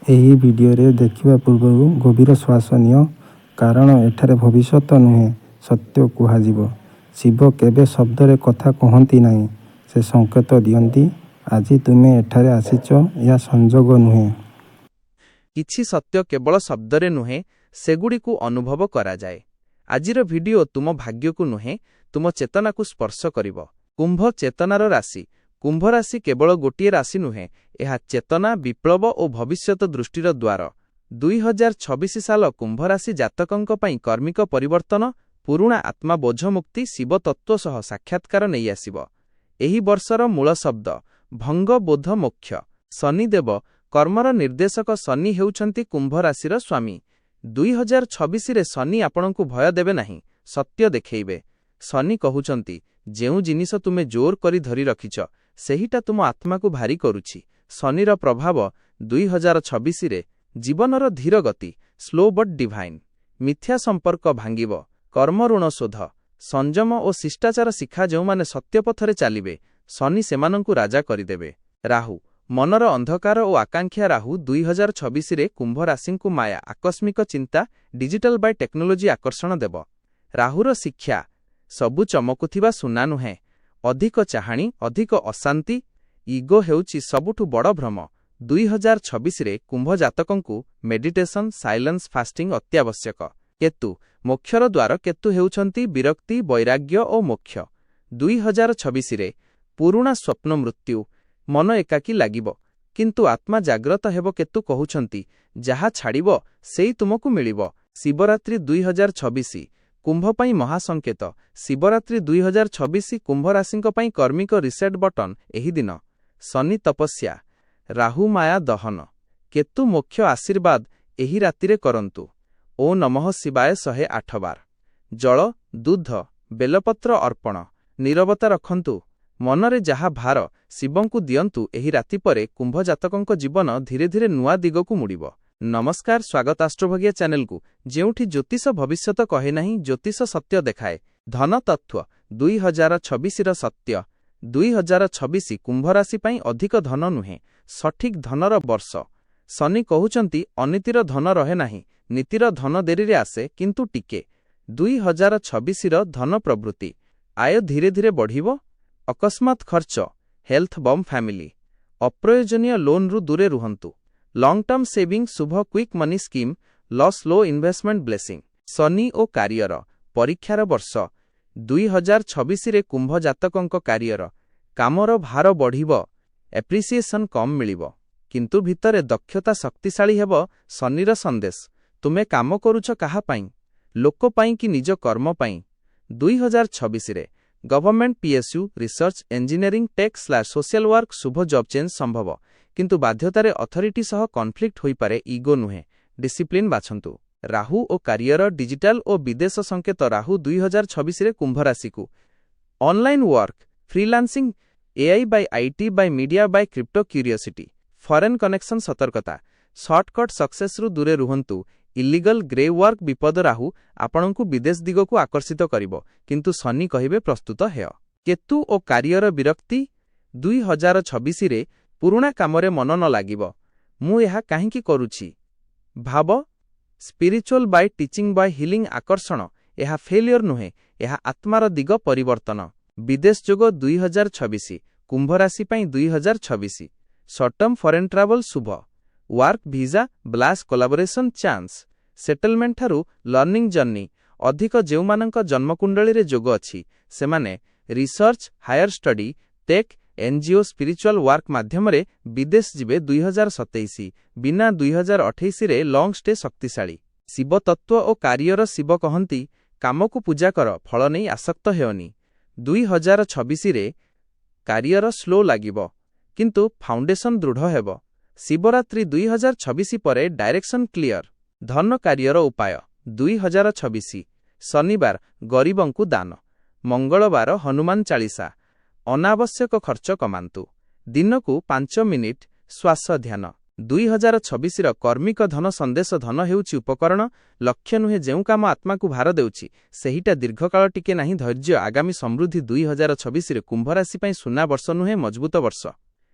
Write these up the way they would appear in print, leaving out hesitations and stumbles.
ଏହି ଭିଡିଓରେ ଦେଖିବା ପୂର୍ବରୁ ଗଭୀର ଶ୍ୱାସ ନିଅ, କାରଣ ଏଠାରେ ଭବିଷ୍ୟତ ନୁହେଁ, ସତ୍ୟ କୁହାଯିବ। ଶିବ କେବେ ଶବ୍ଦରେ କଥା କହନ୍ତି ନାହିଁ, ସେ ସଂକେତ ଦିଅନ୍ତି। ଆଜି ତୁମେ ଏଠାରେ ଆସିଛ, ଏହା ସଂଯୋଗ ନୁହେଁ। କିଛି ସତ୍ୟ କେବଳ ଶବ୍ଦରେ ନୁହେଁ, ସେଗୁଡ଼ିକୁ ଅନୁଭବ କରାଯାଏ। ଆଜିର ଭିଡିଓ ତୁମ ଭାଗ୍ୟକୁ ନୁହେଁ, ତୁମ ଚେତନାକୁ ସ୍ପର୍ଶ କରିବ। କୁମ୍ଭ ଚେତନାର ରାଶି। କୁମ୍ଭ ରାଶି କେବଳ ଗୋଟିଏ ରାଶି ନୁହେଁ, ଏହା ଚେତନା, ବିପ୍ଳବ ଓ ଭବିଷ୍ୟତ ଦୃଷ୍ଟିର ଦ୍ୱାର। 2026 ସାଲ କୁମ୍ଭ ରାଶି ଜାତକଙ୍କ ପାଇଁ କର୍ମିକ ପରିବର୍ତ୍ତନ, ପୁରୁଣା ଆତ୍ମା ବୋଝ ମୁକ୍ତି, ଶିବ ତତ୍ତ୍ୱ ସହ ସାକ୍ଷାତକାର ନେଇ ଆସିବ। ଏହି ବର୍ଷର ମୂଳ ଶବ୍ଦ ଭଙ୍ଗ, ବୋଧ, ମୋକ୍ଷ। ଶନିଦେବ, କର୍ମର ନିର୍ଦ୍ଦେଶକ ଶନି ହେଉଛନ୍ତି କୁମ୍ଭ ରାଶିର ସ୍ୱାମୀ। 2026ରେ ଶନି ଆପଣଙ୍କୁ ଭୟ ଦେବେ ନାହିଁ, ସତ୍ୟ ଦେଖେଇବେ। ଶନି କହୁଛନ୍ତି, ଯେଉଁ ଜିନିଷ ତୁମେ ଜୋର କରି ଧରି ରଖିଛ, ସେହିଟା ତୁମ ଆତ୍ମାକୁ ଭାରି କରୁଛି। ଶନିର ପ୍ରଭାବ 2026ରେ ଜୀବନର ଧୀର ଗତି, ସ୍ଲୋ ବଟ୍ ଡିଭାଇନ୍। ମିଥ୍ୟା ସମ୍ପର୍କ ଭାଙ୍ଗିବ, କର୍ମଋଣ ଶୋଧ, ସଂଯମ ଓ ଶିଷ୍ଟାଚାର ଶିକ୍ଷା। ଯେଉଁମାନେ ସତ୍ୟପଥରେ ଚାଲିବେ, ଶନି ସେମାନଙ୍କୁ ରାଜା କରିଦେବେ। ରାହୁ, ମନର ଅନ୍ଧକାର ଓ ଆକାଂକ୍ଷା। ରାହୁ 2026ରେ କୁମ୍ଭ ରାଶିଙ୍କୁ ମାୟା, ଆକସ୍ମିକ ଚିନ୍ତା, ଡିଜିଟାଲ ବାଇ ଟେକ୍ନୋଲୋଜି ଆକର୍ଷଣ ଦେବ। ରାହୁର ଶିକ୍ଷା, ସବୁ ଚମକୁଥିବା ସୁନା ନୁହେଁ। ଅଧିକ ଚାହାଣୀ, ଅଧିକ ଅଶାନ୍ତି, ଇଗୋ ହେଉଛି ସବୁଠୁ ବଡ଼ ଭ୍ରମ। 2026ରେ କୁମ୍ଭ ଜାତକଙ୍କୁ ମେଡିଟେସନ, ସାଇଲେନ୍ସ, ଫାଷ୍ଟିଂ ଅତ୍ୟାବଶ୍ୟକ। କେତୁ, ମୋକ୍ଷର ଦ୍ୱାର। କେତୁ ହେଉଛନ୍ତି ବିରକ୍ତି, ବୈରାଗ୍ୟ ଓ ମୋକ୍ଷ। 2026ରେ ପୁରୁଣା ସ୍ୱପ୍ନ ମୃତ୍ୟୁ, ମନ ଏକାକୀ ଲାଗିବ, କିନ୍ତୁ ଆତ୍ମା ଜାଗ୍ରତ ହେବ। କେତୁ କହୁଛନ୍ତି, ଯାହା ଛାଡ଼ିବ ସେଇ ତୁମକୁ ମିଳିବ। ଶିବରାତ୍ରି 2026 କୁମ୍ଭ ପାଇଁ ମହାସଙ୍କେତ। ଶିବରାତ୍ରି 2026 କୁମ୍ଭ ରାଶିଙ୍କ ପାଇଁ କର୍ମିକ ରିସେଟ୍ ବଟନ୍। ଏହି ଦିନ ଶନି ତପସ୍ୟା, ରାହୁ ମାୟା ଦହନ, କେତୁ ମୋକ୍ଷ ଆଶୀର୍ବାଦ ଏହି ରାତିରେ କରନ୍ତୁ। ଓ ନମଃ ଶିବାୟ 108 ବାର। ଜଳ, ଦୁଧ, ବେଲପତ୍ର ଅର୍ପଣ। ନୀରବତା ରଖନ୍ତୁ, ମନରେ ଯାହା ଭାର ଶିବଙ୍କୁ ଦିଅନ୍ତୁ। ଏହି ରାତି ପରେ କୁମ୍ଭ ଜାତକଙ୍କ ଜୀବନ ଧୀରେ ଧୀରେ ନୂଆ ଦିଗକୁ ମୁଡ଼ିବ। ନମସ୍କାର, ସ୍ୱାଗତ ଆଷ୍ଟ୍ରୋଭାଗିଆ ଚ୍ୟାନେଲକୁ, ଯେଉଁଠି ଜ୍ୟୋତିଷ ଭବିଷ୍ୟତ କହେ ନାହିଁ, ଜ୍ୟୋତିଷ ସତ୍ୟ ଦେଖାଏ। ଧନ ତତ୍ତ୍ୱ 2026ର ସତ୍ୟ। 2026 କୁମ୍ଭ ରାଶି ପାଇଁ ଅଧିକ ଧନ ନୁହେଁ, ସଠିକ୍ ଧନର ବର୍ଷ। ଶନି କହୁଛନ୍ତି, ଅନୀତିର ଧନ ରହେ ନାହିଁ, ନୀତିର ଧନ ଡେରିରେ ଆସେ, କିନ୍ତୁ ଟିକେ। 2026ର ଧନ ପ୍ରବୃତ୍ତି, ଆୟ ଧୀରେ ଧୀରେ ବଢ଼ିବ। ଅକସ୍ମାତ୍ ଖର୍ଚ୍ଚ, ହେଲ୍ଥ ବମ୍, ଫ୍ୟାମିଲି। ଅପ୍ରୟୋଜନୀୟ ଲୋନ୍ରୁ ଦୂରେ ରୁହନ୍ତୁ। ଲଙ୍ଗ୍ ଟର୍ମ ସେଭିଂ ଶୁଭ, କ୍ୱିକ୍ ମନି ସ୍କିମ୍, ଲସ୍, ଲୋ ଇନଭେଷ୍ଟମେଣ୍ଟ ବ୍ଲେସିଂ। ଶନି ଓ କାରିୟର, ପରୀକ୍ଷାର ବର୍ଷ। 2026ରେ କୁମ୍ଭ ଜାତକଙ୍କ କାରିୟର, କାମର ଭାର ବଢ଼ିବ, ଏପ୍ରିସିଏସନ୍ କମ୍ ମିଳିବ, କିନ୍ତୁ ଭିତରେ ଦକ୍ଷତା ଶକ୍ତିଶାଳୀ ହେବ। ଶନିର ସନ୍ଦେଶ, ତୁମେ କାମ କରୁଛ କାହା ପାଇଁ? ଲୋକ ପାଇଁ କି ନିଜ କର୍ମ ପାଇଁ? 2026ରେ government, PSU, research, engineering, tech / social work, ଶୁଭ ଜବ୍ ଚେଞ୍ଜ ସମ୍ଭବ, କିନ୍ତୁ ବାଧ୍ୟତାରେ ଅଥରିଟି ସହ କନଫ୍ଲିକ୍ଟ ହୋଇପାରେ। ଇଗୋ ନୁହେଁ, ଡିସିପ୍ଲିନ୍ ବାଛନ୍ତୁ। ରାହୁ ଓ କାରିୟର, ଡିଜିଟାଲ ଓ ବିଦେଶ ସଂକେତ। ରାହୁ 2026ରେ କୁମ୍ଭ ରାଶିକୁ online work, freelancing, AI by IT by media by crypto, curiosity, foreign connection. ସତର୍କତା, ସର୍ଟକଟ୍ ସକ୍ସେସରୁ ଦୂରେ ରୁହନ୍ତୁ। ଇଲିଗଲ ଗ୍ରେ ୱାର୍କ ବିପଦ। ରାହୁ ଆପଣଙ୍କୁ ବିଦେଶ ଦିଗକୁ ଆକର୍ଷିତ କରିବ, କିନ୍ତୁ ଶନି କହିବେ ପ୍ରସ୍ତୁତ ହେଅ। କେତୁ ଓ କାରିୟର, ବିରକ୍ତି। 2026ରେ ପୁରୁଣା କାମରେ ମନ ନ ଲାଗିବ। ମୁଁ ଏହା କାହିଁକି କରୁଛି ଭାବ। Spiritual Bai teaching Bai healing ଆକର୍ଷଣ। ଏହା ଫେଲିୟର ନୁହେଁ, ଏହା ଆତ୍ମାର ଦିଗ ପରିବର୍ତ୍ତନ। ବିଦେଶ ଯୋଗ 2026 କୁମ୍ଭ ରାଶି ପାଇଁ। 2026 ସର୍ଟ ଟର୍ମ ଫରେନ୍ ଟ୍ରାଭେଲ ଶୁଭ। ୱାର୍କ ଭିଜା, ବ୍ଲାସ୍, କୋଲାବୋରେସନ ଚାନ୍ସ। ସେଟଲମେଣ୍ଟ ଠାରୁ ଲର୍ଣ୍ଣିଂ ଜର୍ଣ୍ଣି ଅଧିକ। ଯେଉଁମାନଙ୍କ ଜନ୍ମକୁଣ୍ଡଳୀରେ ଯୋଗ ଅଛି, ସେମାନେ research, higher study, tech, NGO, spiritual work ମାଧ୍ୟମରେ ବିଦେଶ ଯିବେ। 2027 ବିନା 2028ରେ ଲଙ୍ଗ ଷ୍ଟେ ଶକ୍ତିଶାଳୀ। ଶିବ ତତ୍ତ୍ୱ ଓ କାରିୟର। ଶିବ କହନ୍ତି, କାମକୁ ପୂଜା କର, ଫଳ ନେଇ ଆସକ୍ତ ହେଅନି। 2026ରେ କାରିୟର ସ୍ଲୋ ଲାଗିବ, କିନ୍ତୁ ଫାଉଣ୍ଡେସନ ଦୃଢ଼ ହେବ। ଶିବରାତ୍ରି 2026 ପରେ ଡାଇରେକ୍ସନ କ୍ଲିୟର। ଧନ କାରିୟର ଉପାୟ। 2026 ଶନିବାର ଗରିବଙ୍କୁ ଦାନ, ମଙ୍ଗଳବାର ହନୁମାନ ଚାଳିସା। ଅନାବଶ୍ୟକ ଖର୍ଚ୍ଚ କମାନ୍ତୁ। ଦିନକୁ 5 ମିନିଟ୍ ଶ୍ୱାସ ଧ୍ୟାନ। 2026ର କର୍ମିକ ଧନ ସନ୍ଦେଶ। ଧନ ହେଉଛି ଉପକରଣ, ଲକ୍ଷ୍ୟ ନୁହେଁ। ଯେଉଁ କାମ ଆତ୍ମାକୁ ଭାର ଦେଉଛି, ସେହିଟା ଦୀର୍ଘକାଳ ଟିକେ ନାହିଁ। ଧୈର୍ଯ୍ୟ, ଆଗାମୀ ସମୃଦ୍ଧି। 2026ରେ କୁମ୍ଭ ରାଶି ପାଇଁ ସୁନା ବର୍ଷ ନୁହେଁ, ମଜବୁତ ବର୍ଷ।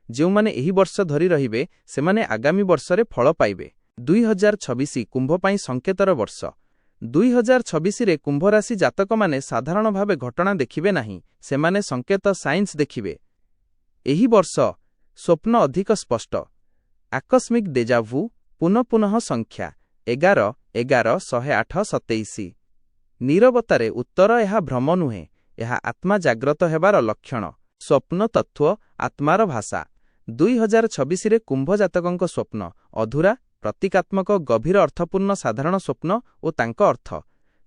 ଯେଉଁମାନେ ଏହି ବର୍ଷ ଧରି ରହିବେ ସେମାନେ ଆଗାମୀ ବର୍ଷରେ ଫଳ ପାଇବେ। 2026 କୁମ୍ଭ ପାଇଁ ସଂକେତର ବର୍ଷ। 2026ରେ କୁମ୍ଭ ରାଶି ଜାତକମାନେ ସାଧାରଣ ଭାବେ ଘଟଣା ଦେଖିବେ ନାହିଁ, ସେମାନେ ସଂକେତ ସାଇନ୍ସ ଦେଖିବେ। ଏହି ବର୍ଷ ସ୍ୱପ୍ନ ଅଧିକ ସ୍ପଷ୍ଟ। ଆକସ୍ମିକ ଡେଜାଭୁ, ପୁନଃ ସଂଖ୍ୟା 11 11 108 27। ନୀରବତାରେ ଉତ୍ତର ଏହା ଭ୍ରମ ନୁହେଁ, ଏହା ଆତ୍ମା ଜାଗ୍ରତ ହେବାର ଲକ୍ଷଣ। ସ୍ୱପ୍ନ ତତ୍ତ୍ୱ, ଆତ୍ମାର ଭାଷା। 2026ରେ କୁମ୍ଭ ଜାତକଙ୍କ ସ୍ୱପ୍ନ ଅଧୁରା, ପ୍ରତୀକାତ୍ମକ, ଗଭୀର ଅର୍ଥପୂର୍ଣ୍ଣ ସାଧାରଣ ସ୍ୱପ୍ନ ଓ ତାଙ୍କ ଅର୍ଥ।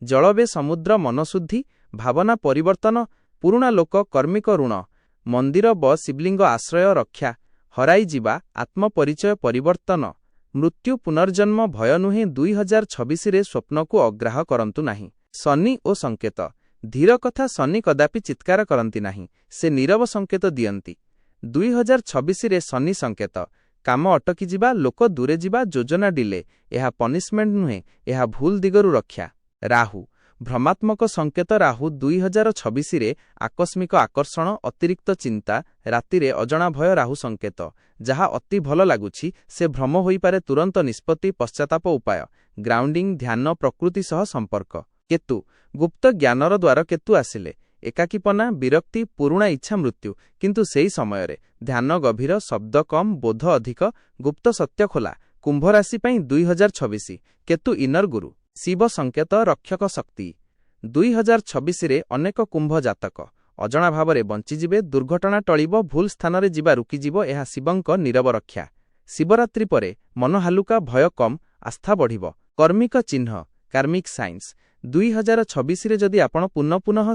ଜଳବେ ସମୁଦ୍ର ମନଶୁଦ୍ଧି, ଭାବନା ପରିବର୍ତ୍ତନ, ପୁରୁଣା ଲୋକ କର୍ମିକ ଋଣ, ମନ୍ଦିର ଶିବଲିଙ୍ଗ ଆଶ୍ରୟ ରକ୍ଷା, ହରାଇଯିବା, ଆତ୍ମପରିଚୟ ପରିବର୍ତ୍ତନ, ମୃତ୍ୟୁ ପୁନର୍ଜନ୍ମ ଭୟ ନୁହେଁ। 2026ରେ ସ୍ୱପ୍ନକୁ ଅଗ୍ରାହ୍ୟ କରନ୍ତୁ ନାହିଁ। ଶନି ଓ ସଂକେତ। ଧୀର କଥା ଶନି କଦାପି ଚିତ୍କାର କରନ୍ତି ନାହିଁ, ସେ ନୀରବ ସଂକେତ ଦିଅନ୍ତି। 2026ରେ ଶନି ସଂକେତ କାମ ଅଟକିଯିବା, ଲୋକ ଦୂରେ ଯିବା, ଯୋଜନା ଡିଲେ। ଏହା ପନିଶମେଣ୍ଟ ନୁହେଁ, ଏହା ଭୁଲ ଦିଗରୁ ରକ୍ଷା। ରାହୁ ଭ୍ରମାତ୍ମକ ସଂକେତ। ରାହୁ 2026ରେ ଆକସ୍ମିକ ଆକର୍ଷଣ, ଅତିରିକ୍ତ ଚିନ୍ତା, ରାତିରେ ଅଜଣା ଭୟ। ରାହୁ ସଂକେତ ଯାହା ଅତି ଭଲ ଲାଗୁଛି ସେ ଭ୍ରମ ହୋଇପାରେ। ତୁରନ୍ତ ନିଷ୍ପତ୍ତି, ପଶ୍ଚାତାପ ଉପାୟ। ଗ୍ରାଉଣ୍ଡିଂ, ଧ୍ୟାନ, ପ୍ରକୃତି ସହ ସମ୍ପର୍କ। କେତୁ ଗୁପ୍ତ ଜ୍ଞାନର ଦ୍ୱାର। କେତୁ ଆସିଲେ ଏକାକୀପନା, ବିରକ୍ତି, ପୁରୁଣା ଇଚ୍ଛା ମୃତ୍ୟୁ। କିନ୍ତୁ ସେହି ସମୟରେ ଧ୍ୟାନ ଗଭୀର, ଶବ୍ଦ କମ୍, ବୋଧ ଅଧିକ, ଗୁପ୍ତ ସତ୍ୟ ଖୋଲା। କୁମ୍ଭ ରାଶି ପାଇଁ 2026 କେତୁ ଇନର ଗୁରୁ। ଶିବ ସଂକେତ ରକ୍ଷକ ଶକ୍ତି। 2026ରେ ଅନେକ କୁମ୍ଭ ଜାତକ ଅଜଣା ଭାବରେ ବଞ୍ଚିଯିବେ, ଦୁର୍ଘଟଣା ଟଳିବ, ଭୁଲ ସ୍ଥାନରେ ଯିବା ରୁକିଯିବ। ଏହା ଶିବଙ୍କ ନୀରବ ରକ୍ଷା। ଶିବରାତ୍ରି ପରେ ମନ ହାଲୁକା, ଭୟ କମ୍, ଆସ୍ଥା ବଢ଼ିବ। କର୍ମିକ ଚିହ୍ନ, କାର୍ମିକ ସାଇନ୍ସ। 2026ରେ ଯଦି ଆପଣ ପୁନଃ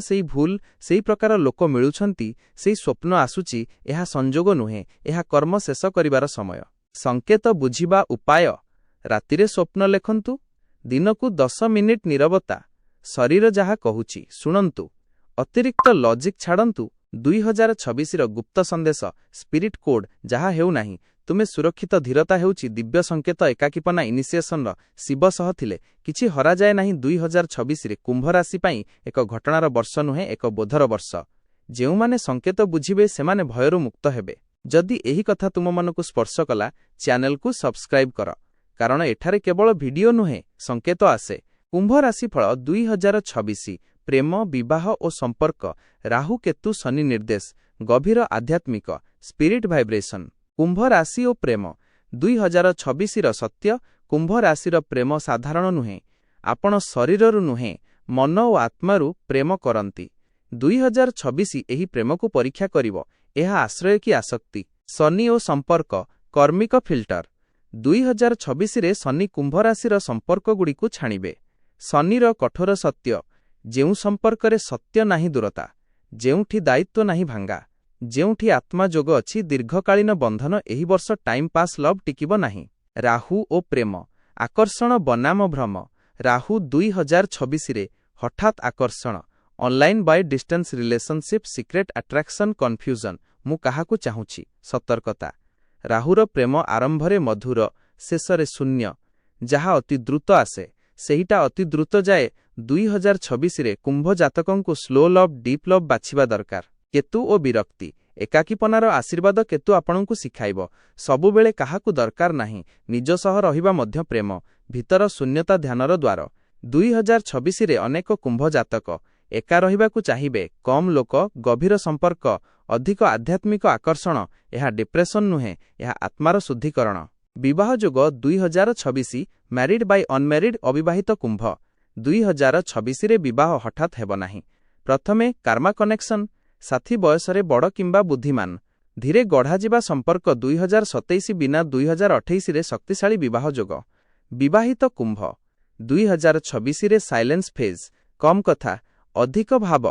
ସେହି ପ୍ରକାର ଲୋକ ମିଳୁଛନ୍ତି, ସେହି ସ୍ୱପ୍ନ ଆସୁଛି, ଏହା ସଂଯୋଗ ନୁହେଁ, ଏହା କର୍ମ ଶେଷ କରିବାର ସମୟ। ସଂକେତ ବୁଝିବା ଉପାୟ। ରାତିରେ ସ୍ୱପ୍ନ ଲେଖନ୍ତୁ, ଦିନକୁ 10 ମିନିଟ୍ ନୀରବତା। ଶରୀର ଯାହା କହୁଛି ଶୁଣନ୍ତୁ, ଅତିରିକ୍ତ ଲଜିକ୍ ଛାଡ଼ନ୍ତୁ। 2026ର ଗୁପ୍ତ ସନ୍ଦେଶ, ସ୍ପିରିଟ୍ କୋଡ୍। ଯାହା ହେଉନାହିଁ, ତୁମେ ସୁରକ୍ଷିତ। ଧୀରତା ହେଉଛି ଦିବ୍ୟ ସଂକେତ। ଏକାକୀପନା ଇନିସିଏସନର। ଶିବ ସହ ଥିଲେ କିଛି ହରାଯାଏ ନାହିଁ। 2026ରେ କୁମ୍ଭ ରାଶି ପାଇଁ ଏକ ଘଟଣାର ବର୍ଷ ନୁହେଁ, ଏକ ବୋଧର ବର୍ଷ। ଯେଉଁମାନେ ସଂକେତ ବୁଝିବେ ସେମାନେ ଭୟରୁ ମୁକ୍ତ ହେବେ। ଯଦି ଏହି କଥା ତୁମମାନଙ୍କୁ ସ୍ପର୍ଶ କଲା, ଚ୍ୟାନେଲକୁ ସବସ୍କ୍ରାଇବ୍ କର, କାରଣ ଏଠାରେ କେବଳ ଭିଡିଓ ନୁହେଁ, ସଂକେତ ଆସେ। କୁମ୍ଭ ରାଶିଫଳ 2026। ପ୍ରେମ, ବିବାହ ଓ ସମ୍ପର୍କ। ରାହୁ କେତୁ ଶନି ନିର୍ଦ୍ଦେଶ, ଗଭୀର ଆଧ୍ୟାତ୍ମିକ, ସ୍ପିରିଟ୍ ଭାଇବ୍ରେସନ୍। କୁମ୍ଭ ରାଶି ଓ ପ୍ରେମ। 2026ର ସତ୍ୟ, କୁମ୍ଭ ରାଶିର ପ୍ରେମ ସାଧାରଣ ନୁହେଁ। ଆପଣ ଶରୀରରୁ ନୁହେଁ, ମନ ଓ ଆତ୍ମାରୁ ପ୍ରେମ କରନ୍ତି। 2026 ଏହି ପ୍ରେମକୁ ପରୀକ୍ଷା କରିବ। ଏହା ଆଶ୍ରୟ କି ଆସକ୍ତି? ଶନି ଓ ସମ୍ପର୍କ, କର୍ମିକ ଫିଲ୍ଟର। 2026ରେ ଶନି କୁମ୍ଭ ରାଶିର ସମ୍ପର୍କଗୁଡ଼ିକୁ ଛାଣିବେ। ଶନିର କଠୋର ସତ୍ୟ, ଯେଉଁ ସମ୍ପର୍କରେ ସତ୍ୟ ନାହିଁ ଦୂରତା, ଯେଉଁଠି ଦାୟିତ୍ୱ ନାହିଁ ଭାଙ୍ଗା, ଯେଉଁଠି ଆତ୍ମା ଯୋଗ ଅଛି ଦୀର୍ଘକାଳୀନ ବନ୍ଧନ। ଏହି ବର୍ଷ ଟାଇମ୍ ପାସ୍ ଲଭ୍ ଟିକିବ ନାହିଁ। ରାହୁ ଓ ପ୍ରେମ, ଆକର୍ଷଣ ବନାମ ଭ୍ରମ। ରାହୁ 2026ରେ ହଠାତ୍ ଆକର୍ଷଣ, online Bai distance relationship, secret attraction, confusion. ମୁଁ କାହାକୁ ଚାହୁଁଛି? ସତର୍କତା। ରାହୁର ପ୍ରେମ ଆରମ୍ଭରେ ମଧୁର, ଶେଷରେ ଶୂନ୍ୟ। ଯାହା ଅତି ଦ୍ରୁତ ଆସେ ସେହିଟା ଅତି ଦ୍ରୁତ ଯାଏ। 2026ରେ କୁମ୍ଭ ଜାତକଙ୍କୁ ସ୍ଲୋ ଲଭ୍, ଡିପ୍ ଲଭ୍ ବାଛିବା ଦରକାର। କେତୁ ଓ ବିରକ୍ତି, ଏକାକୀପନାର ଆଶୀର୍ବାଦ। କେତୁ ଆପଣଙ୍କୁ ଶିଖାଇବ ସବୁବେଳେ କାହାକୁ ଦରକାର ନାହିଁ, ନିଜ ସହ ରହିବା ମଧ୍ୟ ପ୍ରେମ। ଭିତର ଶୂନ୍ୟତା ଧ୍ୟାନର ଦ୍ୱାର। 2026ରେ ଅନେକ କୁମ୍ଭ ଜାତକ ଏକା ରହିବାକୁ ଚାହିଁବେ। କମ୍ ଲୋକ, ଗଭୀର ସମ୍ପର୍କ, ଅଧିକ ଆଧ୍ୟାତ୍ମିକ ଆକର୍ଷଣ। ଏହା ଡିପ୍ରେସନ୍ ନୁହେଁ, ଏହା ଆତ୍ମାର ଶୁଦ୍ଧିକରଣ। ବିବାହ ଯୋଗ 2026, ମ୍ୟାରିଡ୍ ବାଇ ଅନମ୍ୟାରିଡ୍, ଅବିବାହିତ କୁମ୍ଭ। 2026ରେ ବିବାହ ହଠାତ୍ ହେବ ନାହିଁ। ପ୍ରଥମେ କାର୍ମା କନେକ୍ସନ୍, ସାଥୀ ବୟସରେ ବଡ଼ କିମ୍ବା ବୁଦ୍ଧିମାନ, ଧୀରେ ଗଢ଼ାଯିବା ସମ୍ପର୍କ। 2027 ବିନା 2028ରେ ଶକ୍ତିଶାଳୀ ବିବାହ ଯୋଗ। ବିବାହିତ କୁମ୍ଭ 2026ରେ ସାଇଲେନ୍ସ ଫେଜ୍, କମ୍ କଥା, ଅଧିକ ଭାବ,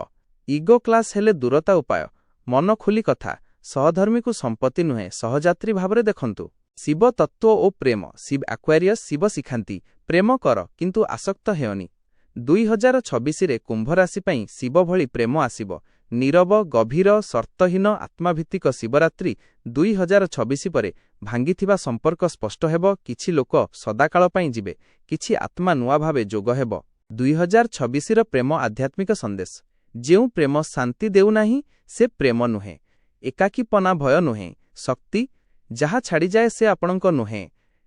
ଇଗୋ କ୍ଲାସ୍ ହେଲେ ଦୂରତା ଉପାୟ। ମନ ଖୋଲି କଥା, ସହଧର୍ମୀକୁ ସମ୍ପତ୍ତି ନୁହେଁ, ସହଯାତ୍ରୀ ଭାବରେ ଦେଖନ୍ତୁ। ଶିବ ତତ୍ତ୍ୱ ଓ ପ୍ରେମ। ଶିବ ଆକ୍ୱାରିୟସ୍, ଶିବ ଶିଖାନ୍ତି ପ୍ରେମ କର କିନ୍ତୁ ଆସକ୍ତ ହେଅନି। 2026ରେ କୁମ୍ଭ ରାଶି ପାଇଁ ଶିବ ଭଳି ପ୍ରେମ ଆସିବ। ନୀରବ, ଗଭୀର, ସର୍ତ୍ତହୀନ, ଆତ୍ମାଭିତ୍ତିକ। ଶିବରାତ୍ରି 2026 ପରେ ଭାଙ୍ଗିଥିବା ସମ୍ପର୍କ ସ୍ପଷ୍ଟ ହେବ। କିଛି ଲୋକ ସଦାକାଳ ପାଇଁ ଯିବେ, କିଛି ଆତ୍ମା ନୂଆ ଭାବେ ଯୋଗ ହେବ। 2026ର ପ୍ରେମ ଆଧ୍ୟାତ୍ମିକ ସନ୍ଦେଶ। ଯେଉଁ ପ୍ରେମ ଶାନ୍ତି ଦେଉନାହିଁ ସେ ପ୍ରେମ ନୁହେଁ। ଏକାକୀପନା ଭୟ ନୁହେଁ, ଶକ୍ତି ଯାହା ଛାଡ଼ିଯାଏ ସେ ଆପଣଙ୍କ ନୁହେଁ,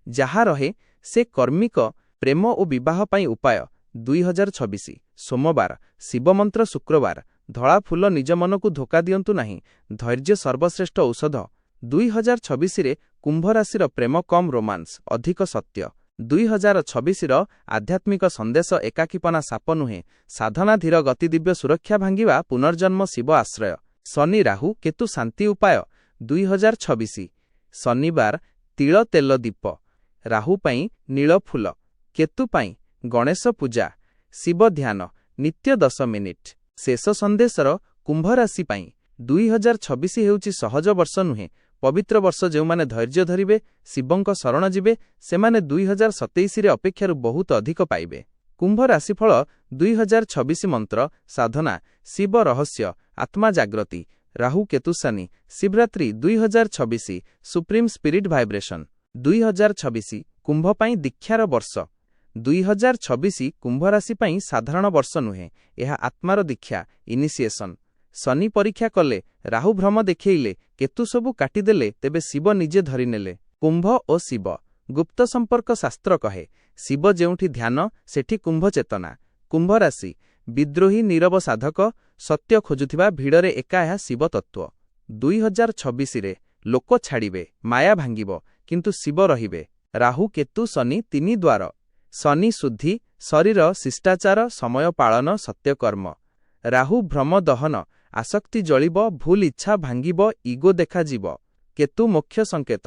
ଯାହା ରହେ ସେ କର୍ମିକ ପ୍ରେମ ଓ ବିବାହ ପାଇଁ ଉପାୟ 2026 ସୋମବାର ଶିବମନ୍ତ୍ର ଶୁକ୍ରବାର ଧଳା ଫୁଲ ନିଜ ମନକୁ ଧୋକା ଦିଅନ୍ତୁ ନାହିଁ ଧୈର୍ଯ୍ୟ ସର୍ବଶ୍ରେଷ୍ଠ ଔଷଧ 2026ରେ କୁମ୍ଭ ରାଶିର ପ୍ରେମ କମ୍ ରୋମାନ୍ସ ଅଧିକ ସତ୍ୟ 2026ର ଆଧ୍ୟାତ୍ମିକ ସନ୍ଦେଶ ଏକାକୀପନା ସାପ ନୁହେଁ ସାଧନା ଧୀର ଗତି ଦିବ୍ୟ ସୁରକ୍ଷା ଭାଙ୍ଗିବା ପୁନର୍ଜନ୍ମ ଶିବ ଆଶ୍ରୟ ଶନି ରାହୁ କେତୁ ଶାନ୍ତି ଉପାୟ 2026 ଶନିବାର ତିଳ ତେଲ ଦୀପ ରାହୁ ପାଇଁ ନୀଳ ଫୁଲ କେତୁ ପାଇଁ ଗଣେଶ ପୂଜା ଶିବ ଧ୍ୟାନ ନିତ୍ୟ 10 ମିନିଟ୍ ଶେଷ ସନ୍ଦେଶର କୁମ୍ଭ ରାଶି ପାଇଁ 2026 ହେଉଛି ସହଜ ବର୍ଷ ନୁହେଁ ପବିତ୍ର ବର୍ଷ ଯେଉଁମାନେ ଧୈର୍ଯ୍ୟ ଧରିବେ ଶିବଙ୍କ ଶରଣ ଯିବେ ସେମାନେ 2027ରେ ଅପେକ୍ଷାରୁ ବହୁତ ଅଧିକ ପାଇବେ କୁମ୍ଭ ରାଶିଫଳ 2026 ମନ୍ତ୍ର ସାଧନା ଶିବ ରହସ୍ୟ ଆତ୍ମା ଜାଗ୍ରତି ରାହୁ କେତୁ ଶନି ଶିବରାତ୍ରି 2026 ସୁପ୍ରିମ୍ ସ୍ପିରିଟ୍ ଭାଇବ୍ରେସନ୍ 2026 କୁମ୍ଭ ପାଇଁ ଦୀକ୍ଷାର ବର୍ଷ 2026 କୁମ୍ଭ ରାଶି ପାଇଁ ସାଧାରଣ ବର୍ଷ ନୁହେଁ ଏହା ଆତ୍ମାର ଦୀକ୍ଷା ଇନିସିଏସନ୍ ଶନି ପରୀକ୍ଷା କଲେ ରାହୁ ଭ୍ରମ ଦେଖେଇଲେ କେତୁ ସବୁ କାଟିଦେଲେ ତେବେ ଶିବ ନିଜେ ଧରିନେଲେ କୁମ୍ଭ ଓ ଶିବ ଗୁପ୍ତ ସମ୍ପର୍କ ଶାସ୍ତ୍ର କହେ ଶିବ ଯେଉଁଠି ଧ୍ୟାନ ସେଠି କୁମ୍ଭ ଚେତନା କୁମ୍ଭ ରାଶି ବିଦ୍ରୋହୀ ନୀରବ ସାଧକ ସତ୍ୟ ଖୋଜୁଥିବା ଭିଡ଼ରେ ଏକା ଏହା ଶିବ ତତ୍ତ୍ୱ 2026ରେ ଲୋକ ଛାଡ଼ିବେ ମାୟା ଭାଙ୍ଗିବ କିନ୍ତୁ ଶିବ ରହିବେ ରାହୁ କେତୁ ଶନି ତିନି ଦ୍ୱାର ଶନି ଶୁଦ୍ଧି ଶରୀର ଶିଷ୍ଟାଚାର ସମୟ ପାଳନ ସତ୍ୟକର୍ମ ରାହୁ ଭ୍ରମ ଦହନ ଆସକ୍ତି ଜଳିବ ଭୁଲ ଇଚ୍ଛା ଭାଙ୍ଗିବ ଇଗୋ ଦେଖାଯିବ କେତୁ ମୋକ୍ଷ ସଂକେତ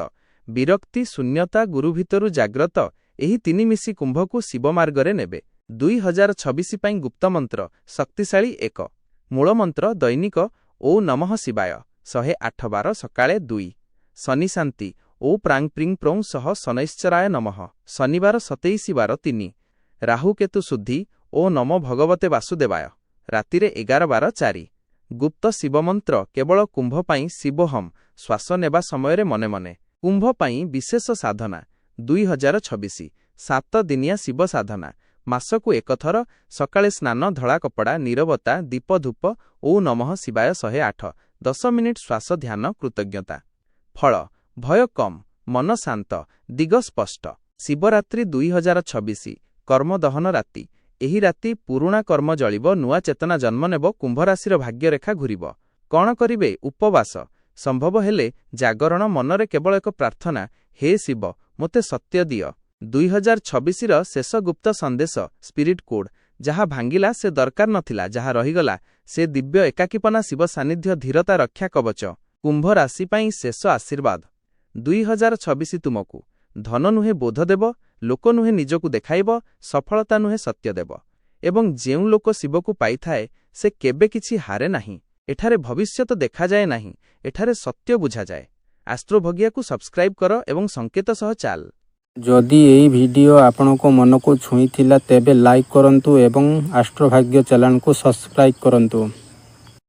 ବିରକ୍ତି ଶୂନ୍ୟତା ଗୁରୁ ଭିତରୁ ଜାଗ୍ରତ ଏହି ତିନି ମିଶି କୁମ୍ଭକୁ ଶିବ ମାର୍ଗରେ ନେବେ 2026 ପାଇଁ ଗୁପ୍ତମନ୍ତ୍ର ଶକ୍ତିଶାଳୀ 1 ମୂଳମନ୍ତ୍ର ଦୈନିକ ଓ ନମଃ ଶିବାୟ 108 ବାର ସକାଳେ 2 ଶନି ଶାନ୍ତି ଓ ପ୍ରାଂ ପ୍ରିଂ ପ୍ରୌଂ ସହ ଶନୈଶ୍ଚରାୟ ନମଃ ଶନିବାର 27 ବାର 3 ରାହୁ କେତୁ ଶୁଦ୍ଧି ଓ ନମ ଭଗବତେ ବାସୁଦେବାୟ ରାତିରେ 11 ବାର 4 ଗୁପ୍ତ ଶିବମନ୍ତ୍ର କେବଳ କୁମ୍ଭ ପାଇଁ ଶିବୋହମ୍ ଶ୍ୱାସ ନେବା ସମୟରେ ମନେ ମନେ କୁମ୍ଭ ପାଇଁ ବିଶେଷ ସାଧନା 2026 7 ଦିନିଆ ଶିବ ସାଧନା ମାସକୁ ଏକଥର ସକାଳେ ସ୍ନାନ ଧଳା କପଡ଼ା ନୀରବତା ଦୀପ ଧୂପ ଓ ନମଃ ଶିବାୟ 108 10 ମିନିଟ୍ ଶ୍ୱାସ ଧ୍ୟାନ କୃତଜ୍ଞତା ଫଳ ଭୟ କମ୍ ମନ ଶାନ୍ତ ଦିଗ ସ୍ପଷ୍ଟ ଶିବରାତ୍ରି 2026 କର୍ମଦହନ ରାତି ଏହି ରାତି ପୁରୁଣା କର୍ମ ଜଳିବ ନୂଆ ଚେତନା ଜନ୍ମ ନେବ କୁମ୍ଭ ରାଶିର ଭାଗ୍ୟରେଖା ଘୂରିବ କ'ଣ କରିବେ ଉପବାସ ସମ୍ଭବ ହେଲେ ଜାଗରଣ ମନରେ କେବଳ ଏକ ପ୍ରାର୍ଥନା ହେ ଶିବ ମୋତେ ସତ୍ୟ ଦିଅ 2026ର ଶେଷ ଗୁପ୍ତ ସନ୍ଦେଶ ସ୍ପିରିଟ୍ କୋଡ୍ ଯାହା ଭାଙ୍ଗିଲା ସେ ଦରକାର ନଥିଲା ଯାହା ରହିଗଲା ସେ ଦିବ୍ୟ ଏକାକୀପନା ଶିବ ସାନ୍ନିଧ୍ୟ ଧୀରତା ରକ୍ଷା କବଚ କୁମ୍ଭ ରାଶି ପାଇଁ ଶେଷ ଆଶୀର୍ବାଦ 2026 ତୁମକୁ ଧନ ନୁହେଁ ବୋଧ ଦେବ ଲୋକ ନୁହେଁ ନିଜକୁ ଦେଖାଇବ ସଫଳତା ନୁହେଁ ସତ୍ୟ ଦେବ ଏବଂ ଯେଉଁ ଲୋକ ଶିବକୁ ପାଇଥାଏ ସେ କେବେ କିଛି ହାରେ ନାହିଁ ଏଠାରେ ଭବିଷ୍ୟତ ଦେଖାଯାଏ ନାହିଁ ଏଠାରେ ସତ୍ୟ ବୁଝାଯାଏ ଆଷ୍ଟ୍ରୋଭଗିଆକୁ ସବସ୍କ୍ରାଇବ୍ କର ଏବଂ ସଂକେତ ସହ ଚାଲ ଯଦି ଏହି ଭିଡ଼ିଓ ଆପଣଙ୍କ ମନକୁ ଛୁଇଁଥିଲା ତେବେ ଲାଇକ୍ କରନ୍ତୁ ଏବଂ ଆଷ୍ଟ୍ରୋଭାଗ୍ୟ ଚ୍ୟାନେଲକୁ ସବସ୍କ୍ରାଇବ୍ କରନ୍ତୁ।